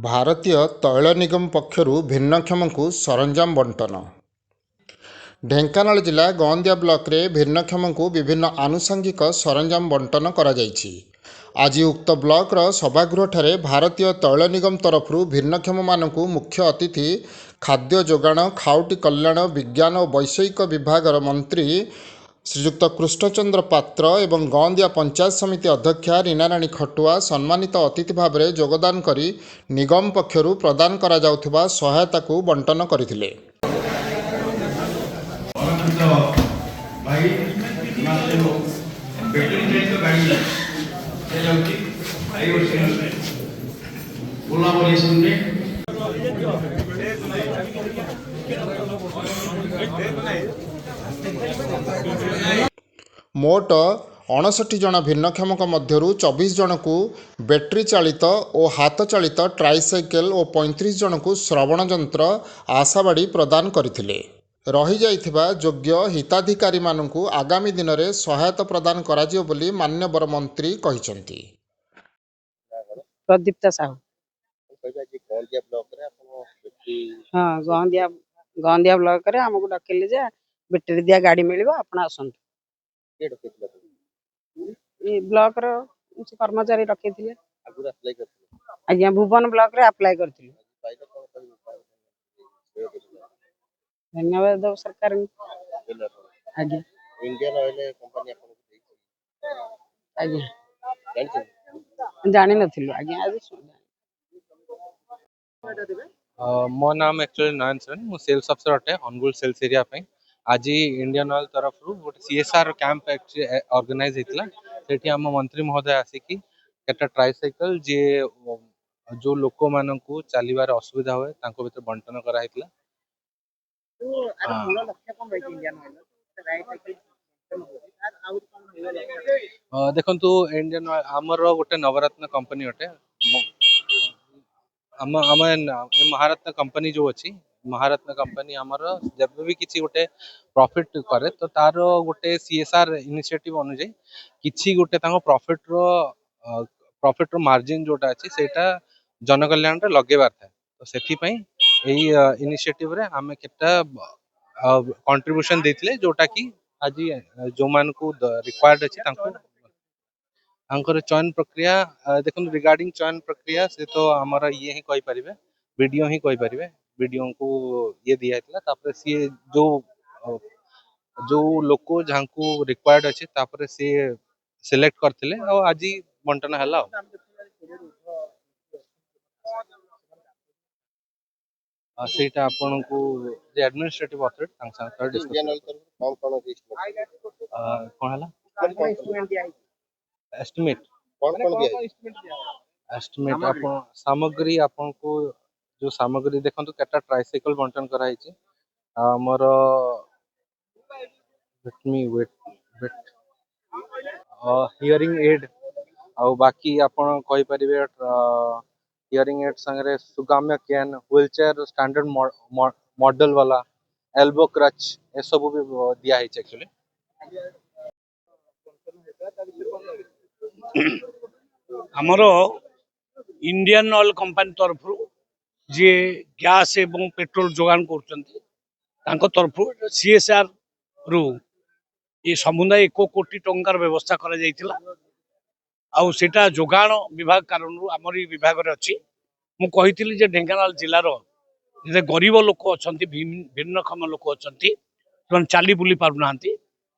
ଭାରତୀୟ ତୈଳ ନିଗମ ପକ୍ଷରୁ ଭିନ୍ନକ୍ଷମଙ୍କୁ ସରଞ୍ଜାମ ବଣ୍ଟନ। ଢେଙ୍କାନାଳ ଜିଲ୍ଲା ଗଅଁଦିଆ ବ୍ଲକରେ ଭିନ୍ନକ୍ଷମଙ୍କୁ ବିଭିନ୍ନ ଆନୁଷଙ୍ଗିକ ସରଞ୍ଜାମ ବଣ୍ଟନ କରାଯାଇଛି। ଆଜି ଉକ୍ତ ବ୍ଲକର ସଭାଗୃହଠାରେ ଭାରତୀୟ ତୈଳ ନିଗମ ତରଫରୁ ଭିନ୍ନକ୍ଷମମାନଙ୍କୁ ମୁଖ୍ୟ ଅତିଥି ଖାଦ୍ୟ ଯୋଗାଣ, ଖାଉଟି କଲ୍ୟାଣ, ବିଜ୍ଞାନ ଓ ବୈଷୟିକ ବିଭାଗର ମନ୍ତ୍ରୀ ଶ୍ରୀଯୁକ୍ତ କୃଷ୍ଣଚନ୍ଦ୍ର ପାତ୍ର ଏବଂ ଗଅଁଦିଆ ପଞ୍ଚାୟତ ସମିତି ଅଧ୍ୟକ୍ଷା ରୀନାରାଣୀ ଖଟୁଆ ସମ୍ମାନିତ ଅତିଥି ଭାବରେ ଯୋଗଦାନ କରି ନିଗମ ପକ୍ଷରୁ ପ୍ରଦାନ କରାଯାଉଥିବା ସହାୟତାକୁ ବଣ୍ଟନ କରିଥିଲେ। ମୋଟ 59 ଜଣ ଭିନ୍ନକ୍ଷମଙ୍କ ମଧ୍ୟରୁ 24 ଜଣଙ୍କୁ ବ୍ୟାଟେରୀ ଚାଳିତ ଓ ହାତ ଚାଳିତ ଟ୍ରାଇସାଇକେଲ ଓ 35 ଜଣଙ୍କୁ ଶ୍ରବଣ ଯନ୍ତ୍ର ଆଶାବାଡ଼ି ପ୍ରଦାନ କରିଥିଲେ। ରହିଯାଇଥିବା ଯୋଗ୍ୟ ହିତାଧିକାରୀମାନଙ୍କୁ ଆଗାମୀ ଦିନରେ ସହାୟତା ପ୍ରଦାନ କରାଯିବ ବୋଲି ମାନ୍ୟବର ମନ୍ତ୍ରୀ କହିଛନ୍ତି। ପ୍ରଦୀପ୍ତା ସାହୁ। हाँ गौंदिया ब्लॉक रे हमको डकेले जे बैटरी दिया गाड़ी मिलिबो आपण आसंतु। ये ब्लॉक रो कर्मचारी रखिथिले आज्ञा भुवन ब्लॉक रे अप्लाई करथिले। धन्यवाद सरकार आज्ञा इंडियन ऑयल कंपनी आपन आज्ञा जानि नथिलु आज्ञा आज मो नाम एक्चुअली नयन सर मु सेल्स अफसर अटे अनुगुल सेल्स एरिया पे आज इंडियन ऑयल तरफ रु गोटे सीएसआर कैंप ऑर्गेनाइज हेतला सेठी हम मंत्री महोदय आसिकी केटा ट्राइसाइकल जे जो लोक मानकू चलीबार असुविधा होए तांको भीतर बंटन करा हेतला। तो आर मूल लक्ष्य कोन रही इंडियन ऑयल ट्राइसाइकल देखंतु इंडियन ऑयल हमर गोटे नवरत्न कंपनी अटे हम महारत्न कंपनी जो अच्छी महारत्न कंपनी आमर जब भी किसी गोटे प्रॉफिट करे तो तार गोटे सीएसआर इनिशिएटिव अनुଯାୟୀ किसी गोटे प्रॉफिट रो मार्जिन जोटा अच्छी सेटा जनकल्याण रे लगेबार था तो सेठी पई एई इनिशिएटिव रे हमें केटा कंट्रीब्यूशन देथिले जोटा कि आज जो मान को रिक्वायर्ड अछि तांको आंकर चयन प्रक्रिया देखो रिगार्डिंग चयन प्रक्रिया से तो हमारा ये ही कही पारिबे वीडियो ही कही पारिबे वीडियो को ये दिया हैतला तापर सी जो जो लोक जांको रिक्वायर्ड अछि तापर से सिलेक्ट करथिले और आज बंटन हला सेटा आपन को जे एडमिनिस्ट्रेटिव अथॉरिटी तांग संग इंडियन ऑयल तरफ कोन हला एस्टिमेट एस्टिमेट आपन सामग्री आपन को जो सामग्री देखंतु केटा ट्राइसाइकल बंटन करा हिची हमर वेट हियरिंग एड और बाकी आपन कहि परिबे हियरिंग एड संगे सुगाम्य cane wheel chair standard model वाला एल्बो क्रच ए सब भी दिया हिची एक्चुअली आमर इंडियन ऑयल कंपनी तरफ जी गैस एवं पेट्रोल जोगान कर तरफ सीएसआर रु ये समुदाय 1 कोटी टंकार व्यवस्था करा जायतिला आउ सेटा जोगान विभाग कारण आमर विभाग रे अछि मु कहितिली जे ढेंकानाल जिल्ला रो जे गरीब लोक अछंती भिन्नक्षम लोक अछंती जोन चाली बुली पारु नांती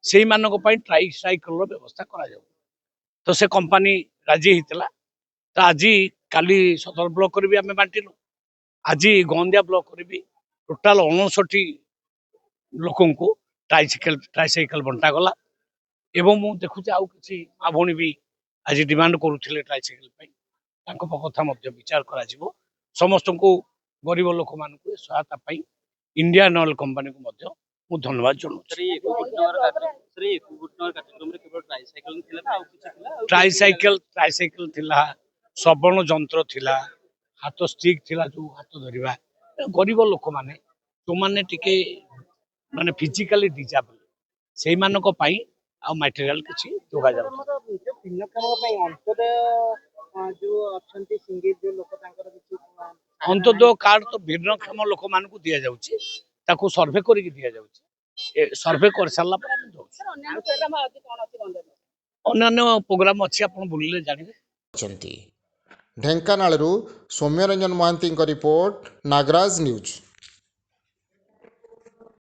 सेही मानक पई ट्राइसाइकल रो व्यवस्था करा जाउ तो से कंपनी राजी हितला तो आज काली सदर ब्लॉक भी आम बांटिलु आज गौंदिया ब्लॉक भी टोटाल 59 लोक ट्राइसाइकल बंटा गला एवं मु देखुचे आउ किछि मां भौणी भी आज डिमांड करुथिले ट्राइसाइकल कथा विचार करा जिवो समस्त को गरीब लोक मान सहायता पाई इंडियन ऑयल कंपनी को मु धन्यवाद ट्राइसाइकल थिला श्रवण जंत्र थिला हाथ स्टिक थिला जो हाथ धरिबा गरीब लोक माने जो माने टिके माने फिजिकली डिसेबल सेही मानक पई आ मटेरियल किछि जोगा जाउ भिन्नक्षम पई अंतर जो अछंती सिंगे जो लोक तांकर किछि अंत्योदय कार्ड तो भिन्नक्षम लोक मानक दि जाउछि ताकू सर्वे करिक दि जाउछि सर्वे कर सारला पर हम दउछि अन्य प्रोग्राम अछि आपण बुलिले जानिबे ଅଛନ୍ତି। ଢେଙ୍କାନାଳରୁ ସୌମ୍ୟରଞ୍ଜନ ମହାନ୍ତିଙ୍କ ରିପୋର୍ଟ, ନାଗରାଜ ନ୍ୟୁଜ୍।